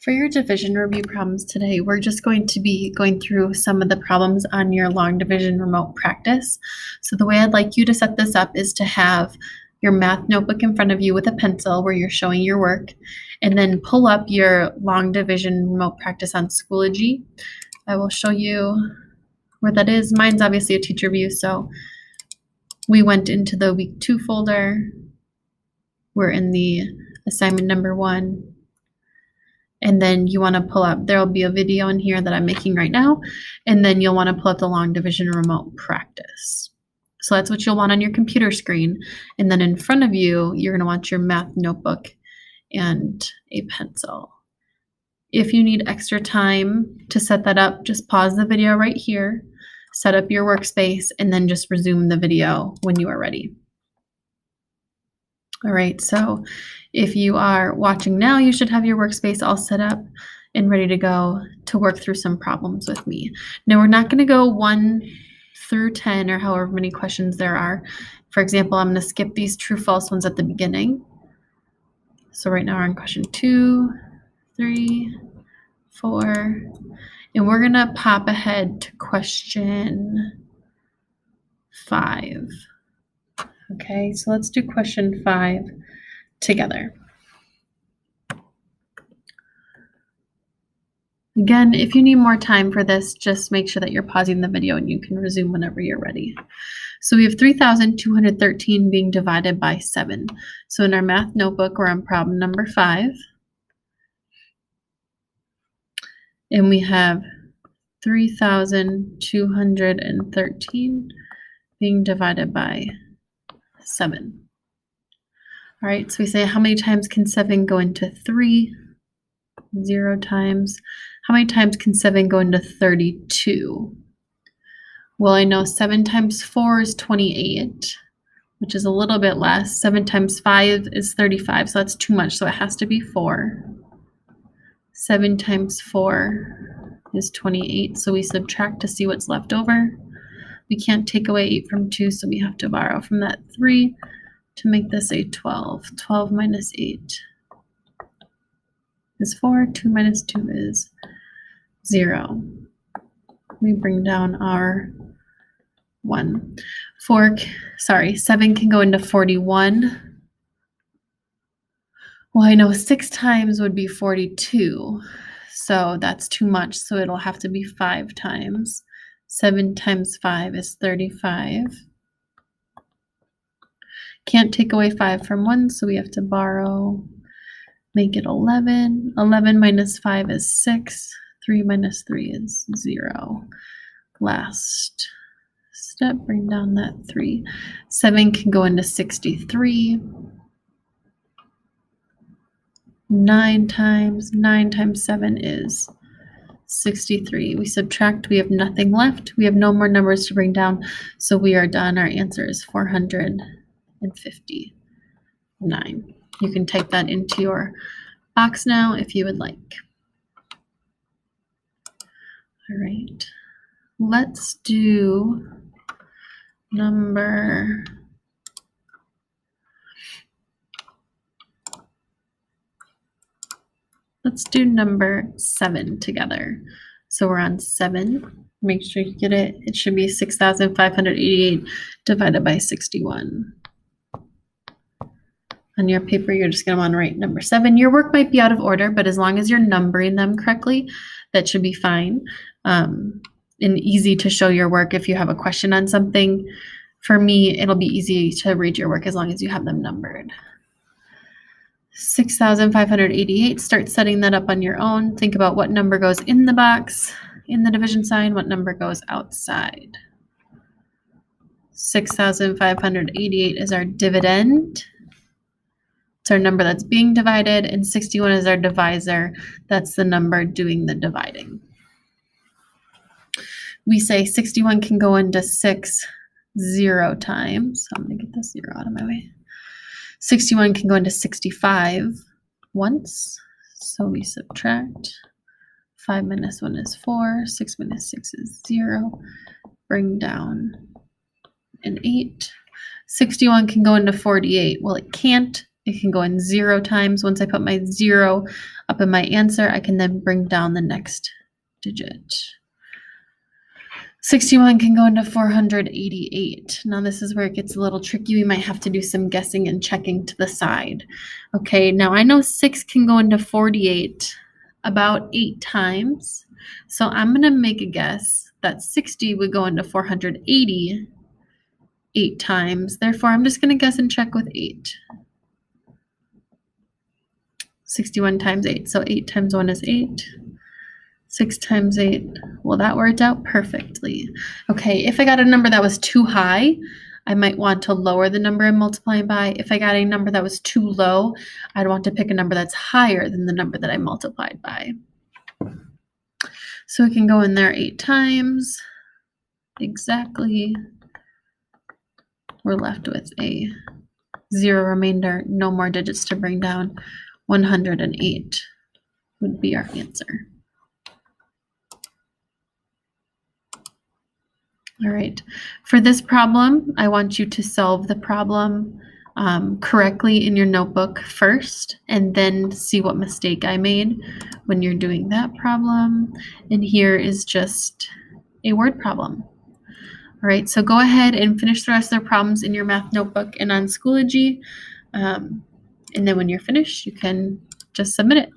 For your division review problems today, we're just going to be going through some of the problems on your long division remote practice. So the way I'd like you to set this up is to have your math notebook in front of you with a pencil where you're showing your work, and then pull up your long division remote practice on Schoology. I will show you where that is. Mine's obviously a teacher view, so we went into the week 2 folder. We're in the assignment number 1. And then you want to pull up, there'll be a video in here that I'm making right now, and then you'll want to pull up the long division remote practice. So that's what you'll want on your computer screen. And then in front of you, you're going to want your math notebook and a pencil. If you need extra time to set that up, just pause the video right here, set up your workspace, and then just resume the video when you are ready. All right, so if you are watching now, you should have your workspace all set up and ready to go to work through some problems with me. Now, we're not going to go 1 through 10 or however many questions there are. For example, I'm going to skip these true-false ones at the beginning. So right now we're on question 2, 3, 4, and we're going to pop ahead to question 5. Okay, so let's do question 5 together. Again, if you need more time for this, just make sure that you're pausing the video and you can resume whenever you're ready. So we have 3,213 being divided by 7. So in our math notebook, we're on problem number 5. And we have 3,213 being divided by 7. All right, so we say, how many times can 7 go into 3? 0 times. How many times can 7 go into 32? Well, I know 7 times 4 is 28, which is a little bit less. 7 times 5 is 35, so that's too much, so it has to be 4. 7 times 4 is 28, so we subtract to see what's left over. We can't take away 8 from 2, so we have to borrow from that 3 to make this a 12. 12 minus 8 is 4. 2 minus 2 is 0. We bring down our 1. 7 can go into 41. Well, I know 6 times would be 42, so that's too much, so it'll have to be 5 times. 7 times 5 is 35. Can't take away 5 from 1, so we have to borrow, make it 11. 11 minus 5 is 6. 3 minus 3 is 0. Last step, bring down that 3. 7 can go into 63. 9 times 7 is 63. We subtract, we have nothing left. We have no more numbers to bring down, so we are done. Our answer is 459. You can type that into your box now if you would like. All right, let's do number 7 together. So we're on 7. Make sure you get it. It should be 6,588 divided by 61. On your paper, you're just going to want to write number 7. Your work might be out of order, but as long as you're numbering them correctly, that should be fine. And easy to show your work if you have a question on something. For me, it'll be easy to read your work as long as you have them numbered. 6,588, start setting that up on your own. Think about what number goes in the box, in the division sign, what number goes outside. 6,588 is our dividend. It's our number that's being divided, and 61 is our divisor. That's the number doing the dividing. We say 61 can go into 6 0 times. So I'm going to get this 0 out of my way. 61 can go into 65 once, so we subtract. 5 minus 1 is 4, 6 minus 6 is 0. Bring down an 8. 61 can go into 48. Well, it can't It can go in 0 times. Once I put my 0 up in my answer, I can then bring down the next digit. 61 can go into 488. Now this is where it gets a little tricky. We might have to do some guessing and checking to the side. Okay, now I know 6 can go into 48 about 8 times. So I'm going to make a guess that 60 would go into 480 8 times. Therefore, I'm just going to guess and check with 8. 61 times 8. So 8 times 1 is 8. 6 times 8. Well, that worked out perfectly. Okay, if I got a number that was too high, I might want to lower the number I'm multiplying by. If I got a number that was too low, I'd want to pick a number that's higher than the number that I multiplied by. So it can go in there 8 times. Exactly. We're left with a 0 remainder, no more digits to bring down. 108 would be our answer. All right, for this problem, I want you to solve the problem correctly in your notebook first, and then see what mistake I made when you're doing that problem. And here is just a word problem. All right, so go ahead and finish the rest of the problems in your math notebook and on Schoology. And then when you're finished, you can just submit it.